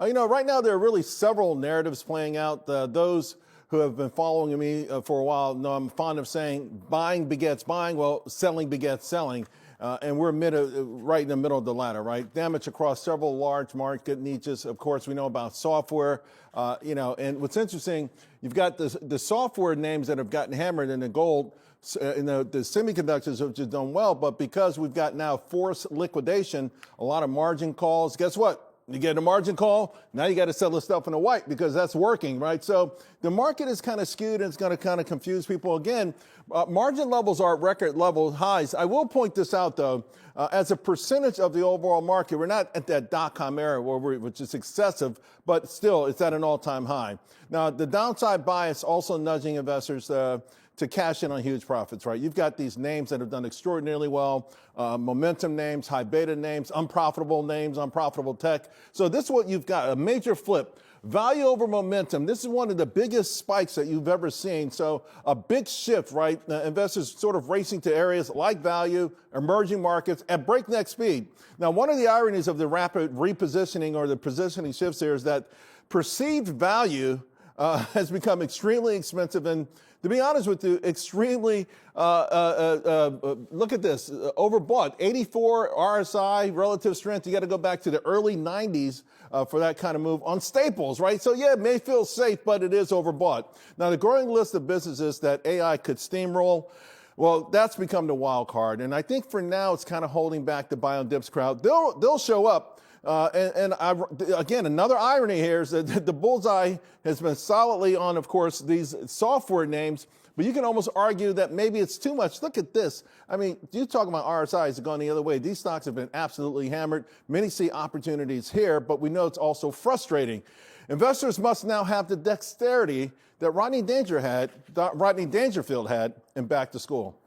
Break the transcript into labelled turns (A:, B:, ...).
A: Right now there are really several narratives playing out. Those who have been following me for a while know I'm fond of saying buying begets buying. Well, selling begets selling. And we're right in the middle of the ladder, right? Damage across several large market niches. Of course, we know about software, and what's interesting, you've got the software names that have gotten hammered in the gold, in the semiconductors which have done well, but because we've got now forced liquidation, a lot of margin calls, guess what? You get a margin call, now you got to sell the stuff in the white because that's working, right? So the market is kind of skewed and it's going to kind of confuse people. Again, margin levels are at record level highs. I will point this out, though, as a percentage of the overall market, we're not at that dot-com era which is excessive, but still it's at an all-time high. Now, the downside bias also nudging investors to cash in on huge profits, right? You've got these names that have done extraordinarily well, momentum names, high beta names, unprofitable tech. So this is what you've got, a major flip. Value over momentum. This is one of the biggest spikes that you've ever seen. So a big shift, right? Investors sort of racing to areas like value, emerging markets at breakneck speed. Now, one of the ironies of the rapid repositioning or the positioning shifts here is that perceived value has become extremely expensive and, to be honest with you, extremely, look at this, overbought. 84 RSI, relative strength. You got to go back to the early 90s for that kind of move on staples, right? So, yeah, it may feel safe, but it is overbought. Now, the growing list of businesses that AI could steamroll, well, that's become the wild card. And I think for now, it's kind of holding back the buy on dips crowd. They'll show up. Again, another irony here is that the bullseye has been solidly on, of course, these software names, but you can almost argue that maybe it's too much. Look at this. I mean, you talk about RSIs going the other way. These stocks have been absolutely hammered. Many see opportunities here, but we know it's also frustrating. Investors must now have the dexterity that Rodney Dangerfield had in Back to School.